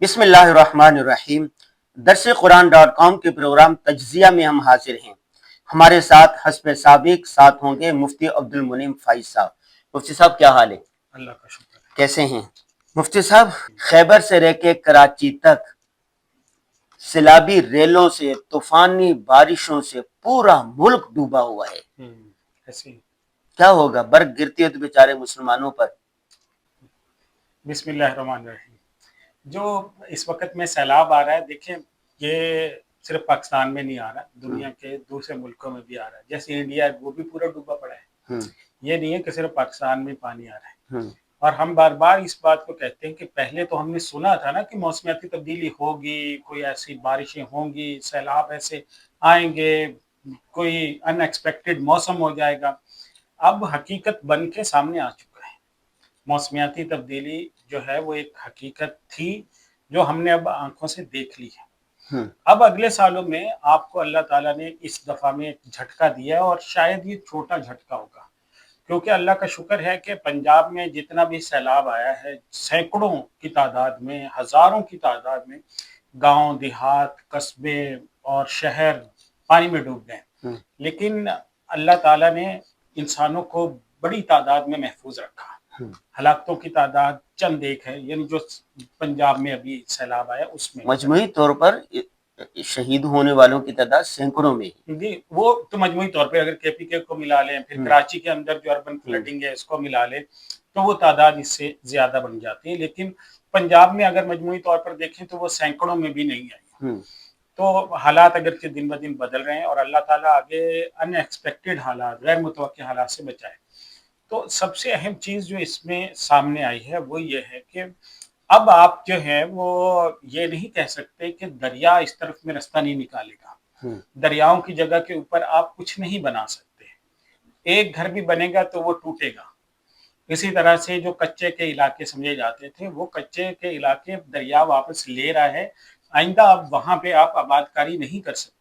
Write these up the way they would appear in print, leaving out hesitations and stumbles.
بسم اللہ الرحمن الرحیم۔ درس قرآن .com کے پروگرام تجزیہ میں ہم حاضر ہیں۔ ہمارے ساتھ حسب سابق ساتھ ہوں گے مفتی عبد المنعم فائز صاحب۔ مفتی صاحب کیا حال ہے؟ اللہ کا شکر ہے۔ کیسے ہیں مفتی صاحب؟ خیبر سے رہ کے کراچی تک سیلابی ریلوں سے، طوفانی بارشوں سے پورا ملک ڈوبا ہوا ہے۔ ایسے ہی۔ کیا ہوگا؟ برق گرتی ہے تو بیچارے مسلمانوں پر۔ بسم اللہ الرحمن الرحیم۔ جو اس وقت میں سیلاب آ رہا ہے، دیکھیں یہ صرف پاکستان میں نہیں آ رہا، دنیا کے دوسرے ملکوں میں بھی آ رہا ہے۔ جیسے انڈیا ہے وہ بھی پورا ڈوبا پڑا ہے۔ یہ نہیں ہے کہ صرف پاکستان میں پانی آ رہا ہے۔ اور ہم بار بار اس بات کو کہتے ہیں کہ پہلے تو ہم نے سنا تھا نا کہ موسمیاتی تبدیلی ہوگی، کوئی ایسی بارشیں ہوں گی، سیلاب ایسے آئیں گے، کوئی ان ایکسپیکٹڈ موسم ہو جائے گا۔ اب حقیقت بن کے سامنے آ چکا ہے۔ موسمیاتی تبدیلی جو ہے وہ ایک حقیقت تھی جو ہم نے اب آنکھوں سے دیکھ لی ہے۔ اب اگلے سالوں میں آپ کو اللہ تعالیٰ نے اس دفعہ میں ایک جھٹکا دیا ہے، اور شاید یہ چھوٹا جھٹکا ہوگا، کیونکہ اللہ کا شکر ہے کہ پنجاب میں جتنا بھی سیلاب آیا ہے، سینکڑوں کی تعداد میں، ہزاروں کی تعداد میں گاؤں دیہات، قصبے اور شہر پانی میں ڈوب گئے، لیکن اللہ تعالیٰ نے انسانوں کو بڑی تعداد میں محفوظ رکھا۔ ہلاکتوں کی تعداد چند ایک ہے، یعنی جو پنجاب میں ابھی سیلاب آیا اس میں مجموعی طور پر شہید ہونے والوں کی تعداد سینکڑوں میں جی، وہ تو مجموعی طور پہ اگر کے پی کے کو ملا لیں، پھر کراچی کے اندر جو اربن فلڈنگ ہے اس کو ملا لیں تو وہ تعداد اس سے زیادہ بن جاتی ہے، لیکن پنجاب میں اگر مجموعی طور پر دیکھیں تو وہ سینکڑوں میں بھی نہیں آئی۔ تو حالات اگرچہ دن بدن بدل رہے ہیں، اور اللہ تعالیٰ آگے ان ایکسپیکٹڈ حالات، غیر متوقع حالات سے بچائے۔ تو سب سے اہم چیز جو اس میں سامنے آئی ہے وہ یہ ہے کہ اب آپ جو ہے وہ یہ نہیں کہہ سکتے کہ دریا اس طرف میں رستہ نہیں نکالے گا۔ دریاؤں کی جگہ کے اوپر آپ کچھ نہیں بنا سکتے۔ ایک گھر بھی بنے گا تو وہ ٹوٹے گا۔ اسی طرح سے جو کچے کے علاقے سمجھے جاتے تھے، وہ کچے کے علاقے دریا واپس لے رہا ہے، آئندہ اب وہاں پہ آپ آباد کاری نہیں کر سکتے۔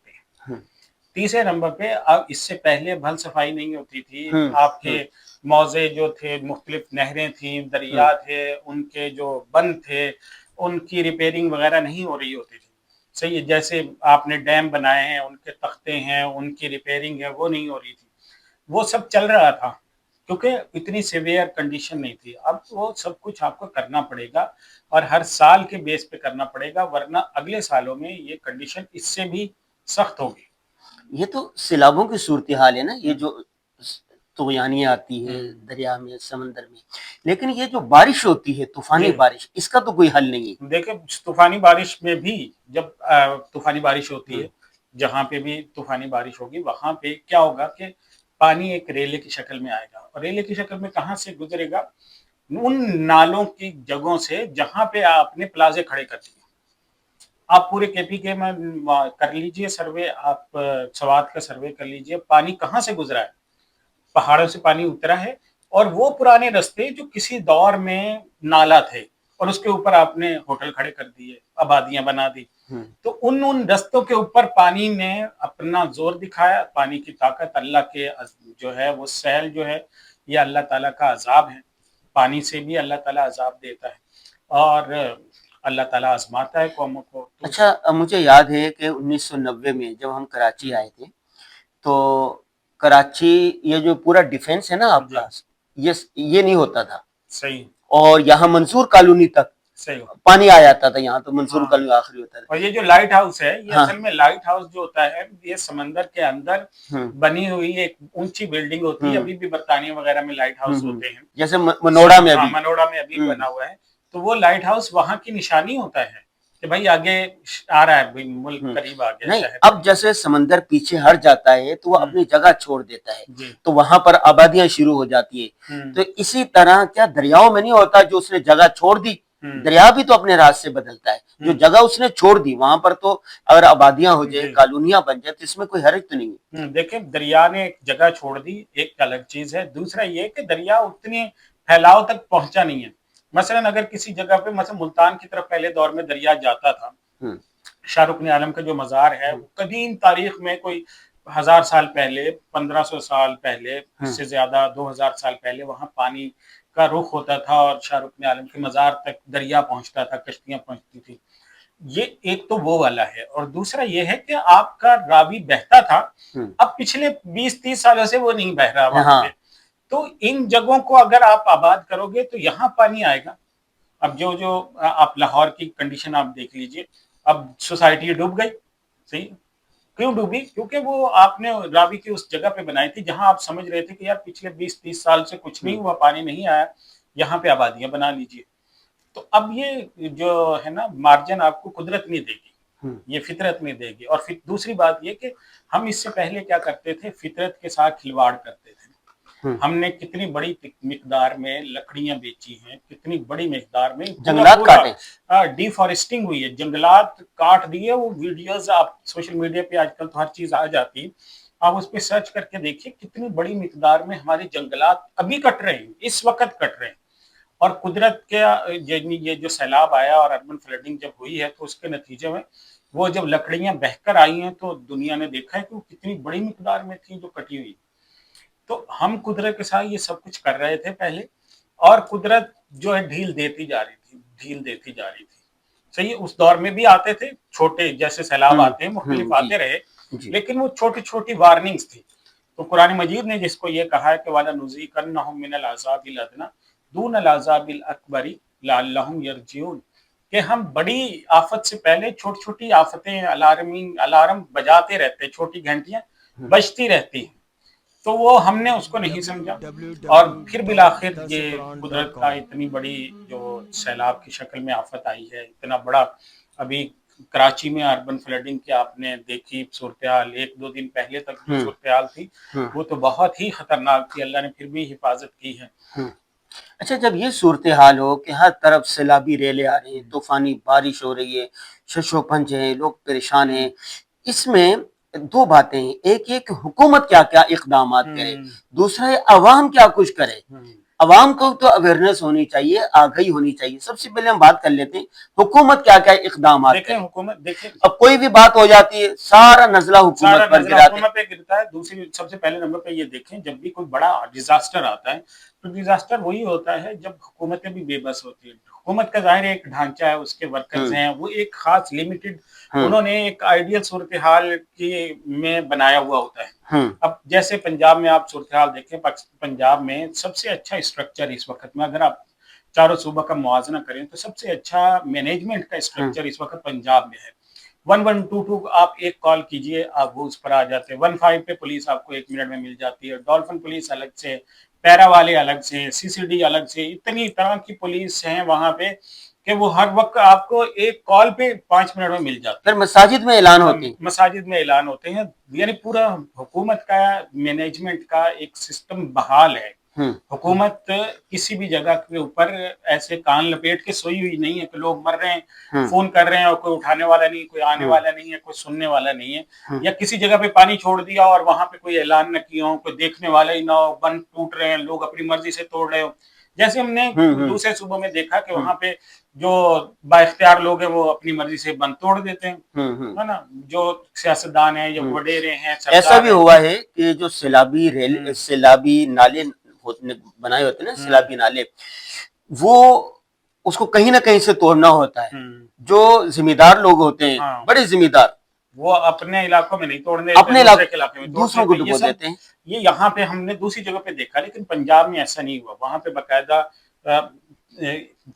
تیسرے نمبر پہ اب اس سے پہلے بھل صفائی نہیں ہوتی تھی، آپ کے موضع جو تھے، مختلف نہریں تھیں، دریا تھے، ان کے جو بند تھے ان کی ریپیرنگ وغیرہ نہیں ہو رہی ہوتی تھی۔ صحیح ہے، جیسے آپ نے ڈیم بنائے ہیں، ان کے تختے ہیں، ان کی ریپیرنگ ہے، وہ نہیں ہو رہی تھی۔ وہ سب چل رہا تھا کیونکہ اتنی سیویئر کنڈیشن نہیں تھی۔ اب وہ سب کچھ آپ کو کرنا پڑے گا، اور ہر سال کے بیس پہ کرنا پڑے گا، ورنہ اگلے سالوں میں یہ کنڈیشن اس سے بھی سخت ہوگی۔ یہ تو سیلابوں کی صورتحال ہے نا، یہ جو طغیانیاں آتی ہے دریا میں، سمندر میں، لیکن یہ جو بارش ہوتی ہے طوفانی بارش، اس کا تو کوئی حل نہیں ہے۔ دیکھیں طوفانی بارش میں بھی جب طوفانی بارش ہوتی ہے، جہاں پہ بھی طوفانی بارش ہوگی وہاں پہ کیا ہوگا کہ پانی ایک ریلے کی شکل میں آئے گا، اور ریلے کی شکل میں کہاں سے گزرے گا؟ ان نالوں کی جگہوں سے جہاں پہ آپ نے پلازے کھڑے کر دیے۔ آپ پورے کے پی کے میں کر لیجئے سروے، آپ سوات کا سروے کر لیجئے، پانی کہاں سے گزرا ہے؟ پہاڑوں سے پانی اترا ہے، اور وہ پرانے رستے جو کسی دور میں نالا تھے اور اس کے اوپر آپ نے ہوٹل کھڑے کر دیے، آبادیاں بنا دی، تو ان رستوں کے اوپر پانی نے اپنا زور دکھایا۔ پانی کی طاقت، اللہ کے جو ہے وہ سیل جو ہے، یہ اللہ تعالیٰ کا عذاب ہے۔ پانی سے بھی اللہ تعالیٰ عذاب دیتا ہے، اور اللہ تعالیٰ آزماتا ہے قوموں کو۔ اچھا، مجھے یاد ہے کہ 1990 میں جب ہم کراچی آئے تھے تو کراچی یہ جو پورا ڈیفنس ہے نا آپ کا، یہ نہیں ہوتا تھا۔ صحیح۔ اور یہاں منصور کالونی تک پانی آ جاتا تھا، یہاں تو منصور کالونی آخری ہوتا تھا۔ اور یہ جو لائٹ ہاؤس ہے، یہ اصل میں لائٹ ہاؤس جو ہوتا ہے یہ سمندر کے اندر بنی ہوئی ایک اونچی بلڈنگ ہوتی ہے۔ ابھی بھی برطانیہ وغیرہ میں لائٹ ہاؤس ہوتے ہیں، جیسے منوڑا میں ابھی بنا ہوا ہے، تو وہ لائٹ ہاؤس وہاں کی نشانی ہوتا ہے کہ بھائی آگے آ رہا ہے، ملک قریب آ گیا۔ نہیں، اب جیسے سمندر پیچھے ہٹ جاتا ہے تو وہ اپنی جگہ چھوڑ دیتا ہے، تو وہاں پر آبادیاں شروع ہو جاتی ہے۔ تو اسی طرح کیا دریاؤں میں نہیں ہوتا؟ جو اس نے جگہ چھوڑ دی، دریا بھی تو اپنے راز سے بدلتا ہے۔ جو جگہ اس نے چھوڑ دی وہاں پر تو اگر آبادیاں ہو جائے، کالونیاں بن جائے، تو اس میں کوئی حرج تو نہیں ہے۔ دیکھیں دریا نے ایک جگہ چھوڑ دی، ایک الگ چیز ہے۔ دوسرا یہ کہ دریا اتنے پھیلاؤ تک پہنچا نہیں ہے۔ مثلا اگر کسی جگہ پہ، مثلا ملتان کی طرف پہلے دور میں دریا جاتا تھا، شاہ رکن عالم کا جو مزار ہے، قدیم تاریخ میں کوئی 1000 سال پہلے، 1500 سال پہلے، اس سے زیادہ 2000 سال پہلے وہاں پانی کا رخ ہوتا تھا اور شاہ رکن عالم کے مزار تک دریا پہنچتا تھا, کشتیاں پہنچتی تھی. یہ ایک تو وہ والا ہے, اور دوسرا یہ ہے کہ آپ کا راوی بہتا تھا, اب پچھلے 20-30 سالوں سے وہ نہیں بہ رہا وہاں پہ. تو ان جگہوں کو اگر آپ آباد کرو گے تو یہاں پانی آئے گا. اب جو آپ لاہور کی کنڈیشن آپ دیکھ لیجئے, اب سوسائٹی ڈوب گئی. صحیح, کیوں ڈوبی؟ کیونکہ وہ آپ نے راوی کی اس جگہ پہ بنائی تھی جہاں آپ سمجھ رہے تھے کہ یار پچھلے 20-30 سال سے کچھ نہیں ہوا, پانی نہیں آیا, یہاں پہ آبادیاں بنا لیجئے. تو اب یہ جو ہے نا مارجن آپ کو قدرت نہیں دے گی, یہ فطرت نہیں دے گی. اور پھر دوسری بات یہ کہ ہم اس سے پہلے کیا کرتے تھے, فطرت کے ساتھ کھلواڑ کرتے تھے. ہم نے کتنی بڑی مقدار میں لکڑیاں بیچی ہیں, کتنی بڑی مقدار میں جنگلات کاٹے, ڈی فارسٹنگ ہوئی ہے, جنگلات کاٹ دیے. وہ ویڈیوز آپ سوشل میڈیا پہ آج کل تو ہر چیز آ جاتی, آپ اس پہ سرچ کر کے دیکھیے کتنی بڑی مقدار میں ہمارے جنگلات ابھی کٹ رہے ہیں, اس وقت کٹ رہے ہیں. اور قدرت کے یہ جو سیلاب آیا اور اربن فلڈنگ جب ہوئی ہے تو اس کے نتیجے میں وہ جب لکڑیاں بہہ کر آئی ہیں تو دنیا نے دیکھا ہے کہ وہ کتنی بڑی مقدار میں تھی جو کٹی ہوئی. تو ہم قدرت کے ساتھ یہ سب کچھ کر رہے تھے پہلے, اور قدرت جو ہے ڈھیل دیتی جا رہی تھی. صحیح, اس دور میں بھی آتے تھے چھوٹے, جیسے سیلاب آتے ہیں مختلف آتے رہے, لیکن وہ چھوٹی چھوٹی وارننگز تھی. تو قرآن مجید نے جس کو یہ کہا ہے کہ وَلَنُذِيقَنَّهُم مِّنَ الْعَذَابِ الْأَدْنَىٰ دُونَ الْعَذَابِ الْأَكْبَرِ لَعَلَّهُمْ يَرْجِعُونَ, کہ ہم بڑی آفت سے پہلے چھوٹی چھوٹی آفتیں, الارم بجاتے رہتے, چھوٹی گھنٹیاں بجتی رہتی ہیں. تو وہ ہم نے اس کو نہیں سمجھا, اور پھر بالآخر یہ قدرت کا اتنی بڑی جو سیلاب کی شکل میں آفت آئی ہے, اتنا بڑا. ابھی کراچی میں اربن فلڈنگ کی آپ نے دیکھی صورتحال, 1-2 دن پہلے تک جو صورتحال تھی وہ تو بہت ہی خطرناک تھی, اللہ نے پھر بھی حفاظت کی ہے. اچھا, جب یہ صورتحال ہو کہ ہر طرف سیلابی ریلیں آ رہی ہیں, طوفانی بارش ہو رہی ہے, شش و پنج ہیں, لوگ پریشان ہیں, اس میں دو باتیں ہیں, ایک یہ کہ حکومت کیا کیا اقدامات کرے, دوسرا ہے عوام کیا کچھ کرے. عوام کو تو اویئرنیس ہونی چاہیے, آگہی ہونی چاہیے. سب سے پہلے ہم بات کر لیتے ہیں حکومت کیا کیا اقدامات کرے. حکومت دیکھیں, اب کوئی بھی بات ہو جاتی ہے سارا نزلہ حکومت پر گرتا ہے. دوسری سب سے پہلے نمبر پہ یہ دیکھیں, جب بھی کوئی بڑا ڈیزاسٹر آتا ہے تو ڈیزاسٹر وہی ہوتا ہے جب حکومتیں بھی بے بس ہوتی ہیں. حکومت کا ظاہر ایک ڈھانچہ ہے, اس کے ورکرز ہیں, وہ ایک خاص لمیٹڈ, انہوں نے ایک آئیڈیل صورتحال کی میں بنایا ہوا ہوتا ہے. اب جیسے پنجاب میں آپ صورتحال دیکھیں, پنجاب میں سب سے اچھا اسٹرکچر اس وقت میں, اگر آپ چاروں صوبہ کا موازنہ کریں تو سب سے اچھا مینجمنٹ کا اسٹرکچر اس وقت پنجاب میں ہے. 1122 آپ ایک کال کیجئے, آپ وہ اس پر آ جاتے ہیں. 15 پہ پولیس آپ کو 1 منٹ میں مل جاتی ہے. ڈولفن پولیس الگ سے, پیرا والے الگ سے, CCD الگ سے, اتنی طرح کی پولیس ہیں وہاں پہ کہ وہ ہر وقت آپ کو ایک کال پہ 5 منٹ میں مل جاتی ہے. پھر مساجد میں اعلان ہوتے ہیں, مساجد میں اعلان ہوتے ہیں. یعنی پورا حکومت کا مینجمنٹ کا ایک سسٹم بحال ہے. حکومت کسی بھی جگہ کے اوپر ایسے کان لپیٹ کے سوئی ہوئی نہیں ہے کہ لوگ مر رہے ہیں, فون کر رہے ہیں اور کوئی اٹھانے والا نہیں, کوئی آنے والا نہیں ہے, کوئی سننے والا نہیں ہے, یا کسی جگہ پہ پانی چھوڑ دیا اور وہاں پہ کوئی اعلان نہ کیا ہو, کوئی دیکھنے والا ہی نہ ہو, بند ٹوٹ رہے ہیں, لوگ اپنی مرضی سے توڑ رہے ہو. جیسے ہم نے دوسرے صوبوں میں دیکھا کہ وہاں پہ جو با اختیار لوگ ہیں وہ اپنی مرضی سے بند توڑ دیتے ہیں, ہے نا. جو سیاستدان ہیں یا وڈیرے ہیں, ایسا بھی ہوا ہے کہ جو سیلابی نالے بنائے ہوتے ہیں نا, سیلابی نالے, وہ اس کو کہیں نہ کہیں سے توڑنا ہوتا ہے. جو ذمہ دار لوگ ہوتے ہیں, بڑے ذمہ دار, وہ اپنے علاقوں میں نہیں توڑنے, اپنے علاقے میں دوسروں کو ڈبو دیتے ہیں. یہ یہاں پہ ہم نے دوسری جگہ پہ دیکھا, لیکن پنجاب میں ایسا نہیں ہوا. وہاں پہ باقاعدہ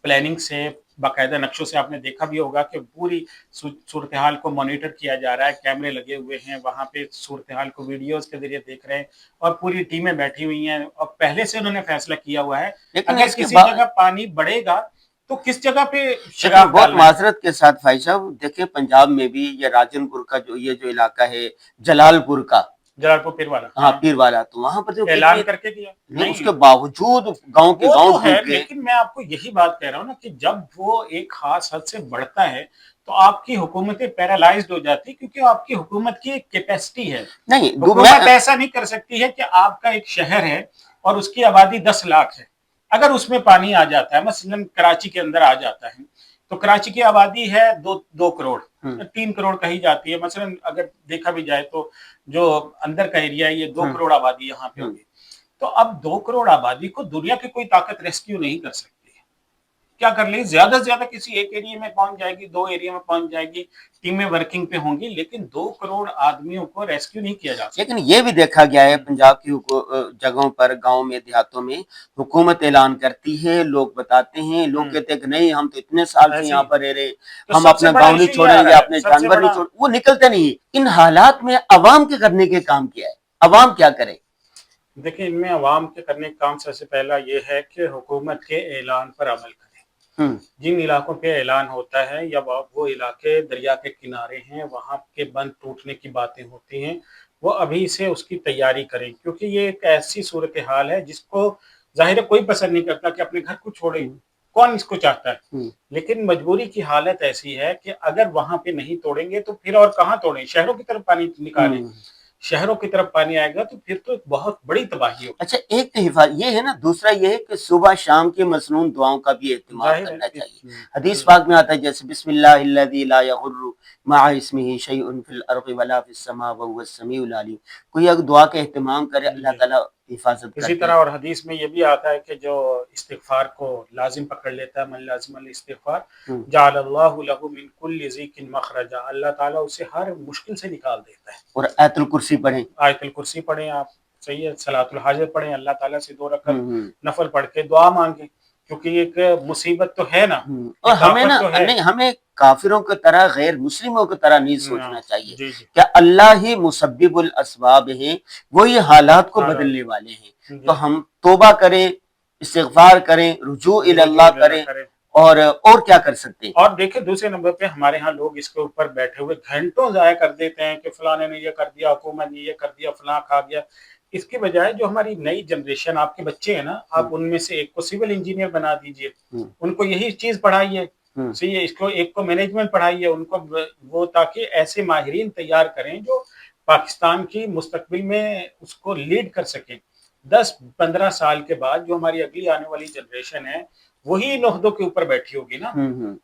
پلاننگ سے, باقاعدہ نقشوں سے آپ نے دیکھا بھی ہوگا کہ پوری صورتحال کو مانیٹر کیا جا رہا ہے, کیمرے لگے ہوئے ہیں وہاں پہ, صورتحال کو ویڈیوز کے ذریعے دیکھ رہے ہیں, اور پوری ٹیمیں بیٹھی ہوئی ہیں, اور پہلے سے انہوں نے فیصلہ کیا ہوا ہے اگر کسی جگہ پانی بڑھے گا تو کس جگہ پہ شراب. بہت معذرت کے ساتھ بھائی صاحب, دیکھیں پنجاب میں بھی یہ راجن پور کا یہ جو علاقہ ہے, جلال پور کا, جلال پور پیر والا, ہاں پیر والا, تو وہاں پر جو اعلان کر کے کیا نہیں, اس کے باوجود گاؤں کے گاؤں ڈوب گئے. لیکن میں آپ کو یہی بات کہہ رہا ہوں نا کہ جب وہ ایک خاص حد سے بڑھتا ہے تو آپ کی حکومتیں پیرالائزڈ ہو جاتی, کیونکہ آپ کی حکومت کی ایک کیپیسٹی ہے. نہیں, حکومت ایسا نہیں کر سکتی ہے کہ آپ کا ایک شہر ہے اور اس کی آبادی 10 لاکھ ہے, اگر اس میں پانی آ جاتا ہے, مثلا کراچی کے اندر آ جاتا ہے, تو کراچی کی آبادی ہے 2 کروڑ, 3 کروڑ کہی جاتی ہے. مثلا اگر دیکھا بھی جائے تو جو اندر کا ایریا ہے یہ 2 کروڑ آبادی یہاں پہ ہوگی. تو اب 2 کروڑ آبادی کو دنیا کی کوئی طاقت ریسکیو نہیں کر سکتی. کیا کر لیں زیادہ سے زیادہ کسی ایک ایریا میں پہنچ جائے گی, 2 ایریا میں پہنچ جائے گی, ٹیمیں ورکنگ پہ ہوں گی, لیکن 2 کروڑ آدمیوں کو ریسکیو نہیں کیا جا سکتا. لیکن یہ بھی دیکھا گیا ہے پنجاب کی جگہوں پر, گاؤں میں, دیہاتوں میں حکومت اعلان کرتی ہے, لوگ بتاتے ہیں, لوگ کہتے ہیں کہ نہیں ہم تو اتنے سال سے یہاں پر رہ رہے, ہم اپنا گاؤں نہیں چھوڑیں گے, اپنے جانور نہیں چھوڑیں, وہ نکلتے نہیں. ان حالات میں عوام کے کرنے کے کام کیا ہے, عوام کیا کرے؟ دیکھیں ان میں عوام کے کرنے کا کام سب سے پہلا یہ ہے کہ حکومت کے اعلان پر عمل کریں. جن علاقوں پہ اعلان ہوتا ہے یا وہ علاقے دریا کے کنارے ہیں, وہاں کے بند ٹوٹنے کی باتیں ہوتی ہیں, وہ ابھی سے اس کی تیاری کریں, کیونکہ یہ ایک ایسی صورتحال ہے جس کو ظاہر ہے کوئی پسند نہیں کرتا کہ اپنے گھر کو چھوڑے, کون اس کو چاہتا ہے, لیکن مجبوری کی حالت ایسی ہے کہ اگر وہاں پہ نہیں توڑیں گے تو پھر اور کہاں توڑیں, شہروں کی طرف پانی نکالیں, شہروں کی طرف پانی آئے گا تو پھر تو ایک بہت بڑی تباہی ہوگی. اچھا ایک تو یہ ہے نا, دوسرا یہ ہے کہ صبح شام کی مسنون دعاؤں کا بھی اہتمام کرنا چاہیے. حدیث پاک میں آتا ہے جیسے بسم اللہ الذی لا یغر مع اسمہ شیء فی الارض ولا فی السماء وهو السمیع العلیم. کوئی اگر دعا کا اہتمام کرے اللہ تعالیٰ حفاظت کرتے ہیں. اسی طرح اور حدیث میں یہ بھی آتا ہے کہ جو استغفار کو لازم پکڑ لیتا ہے, من لازم الاستغفار جعل اللہ لہ من کل ضیق مخرجا, اللہ تعالیٰ اسے ہر مشکل سے نکال دیتا ہے. اور آیت الکرسی پڑھیں, آیت الکرسی پڑھیں آپ, صحیح ہے, صلاۃ الحاجت پڑھیں, اللہ تعالیٰ سے 2 رکعت نفل پڑھ کے دعا مانگیں, کیونکہ یہ ایک مصیبت تو ہے نا, اور ہمیں نا نہیں, ہمیں کافروں کی طرح غیر مسلموں کی طرح نہیں سوچنا چاہیے کہ اللہ ہی مسبب الاسباب ہیں, وہی حالات کو بدلنے والے ہیں. تو ہم توبہ کریں, استغفار کریں, رجوع الی اللہ کریں, اور کیا کر سکتے ہیں. اور دیکھیں دوسرے نمبر پہ ہمارے ہاں لوگ اس کے اوپر بیٹھے ہوئے گھنٹوں ضائع کر دیتے ہیں کہ فلاں نے یہ کر دیا, حکومت نے یہ کر دیا, فلاں کھا گیا. اس کی بجائے جو ہماری نئی جنریشن, آپ کے بچے ہیں نا, آپ ان میں سے ایک کو سول انجینئر بنا دیجئے, ان کو یہی چیز پڑھائیے, صحیح ہے, اس کو ایک کو مینجمنٹ پڑھائیے, ان کو وہ, تاکہ ایسے ماہرین تیار کریں جو پاکستان کی مستقبل میں اس کو لیڈ کر سکیں. 10-15 سال کے بعد جو ہماری اگلی آنے والی جنریشن ہے وہی ان عہدوں کے اوپر بیٹھی ہوگی نا,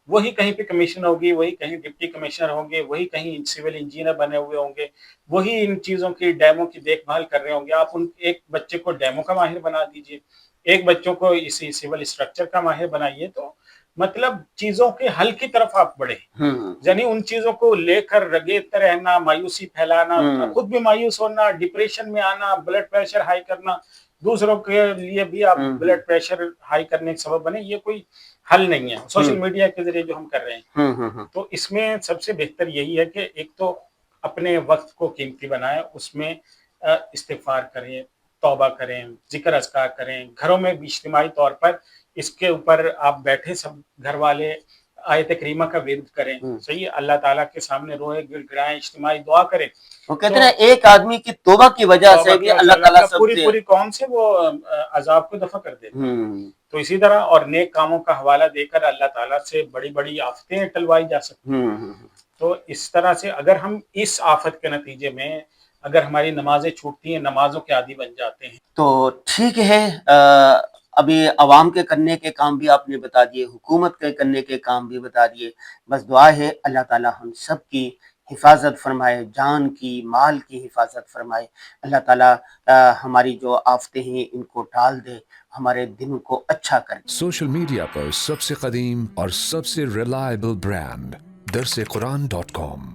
وہی کہیں پہ کمیشن ہوگی, وہی کہیں ڈپٹی کمشنر ہوں گے, وہی کہیں سول انجینئر بنے ہوئے ہوں گے, وہی ان چیزوں کی ڈیمو کی دیکھ بھال کر رہے ہوں گے. آپ ان ایک بچے کو ڈیمو کا ماہر بنا دیجئے, ایک بچوں کو اسی سول اسٹرکچر کا ماہر بنائیے, تو مطلب چیزوں کے حل کی طرف آپ بڑھیں. یعنی ان چیزوں کو لے کر رگیتے رہنا, مایوسی پھیلانا, خود بھی مایوس ہونا, ڈپریشن میں آنا, بلڈ پریشر ہائی کرنا, دوسروں کے لیے بھی آپ بلڈ پریشر ہائی کرنے کا سبب بنے, یہ کوئی حل نہیں ہے. سوشل میڈیا کے ذریعے جو ہم کر رہے ہیں, تو اس میں سب سے بہتر یہی ہے کہ ایک تو اپنے وقت کو قیمتی بنائیں, اس میں استغفار کریں, توبہ کریں, ذکر اذکار کریں, گھروں میں بھی اجتماعی طور پر اس کے اوپر آپ بیٹھے سب گھر والے آیت کریمہ کا ورد کریں, صحیح ہے, اللہ تعالیٰ کے سامنے روئے گڑ گڑائیں, اجتماعی دعا کریں. وہ کہتے ہیں ایک آدمی کی توبہ کی وجہ سے بھی اللہ تعالیٰ پوری قوم سے وہ عذاب کو دفع کر دیتا ہے. تو اسی طرح اور نیک کاموں کا حوالہ دے کر اللہ تعالیٰ سے بڑی بڑی آفتیں ٹلوائی جا سکتی ہیں. تو اس طرح سے اگر ہم اس آفت کے نتیجے میں اگر ہماری نمازیں چھوٹتی ہیں, نمازوں کے عادی بن جاتے ہیں, تو ٹھیک ہے. ابھی عوام کے کرنے کے کام بھی آپ نے بتا دیے, حکومت کے کرنے کے کام بھی بتا دیے. بس دعا ہے اللہ تعالیٰ ہم سب کی حفاظت فرمائے, جان کی, مال کی حفاظت فرمائے. اللہ تعالیٰ ہماری جو آفتیں ہیں ان کو ٹال دے, ہمارے دن کو اچھا کر دے. سوشل میڈیا پر سب سے قدیم اور سب سے ریلائبل برانڈ درسقرآن.com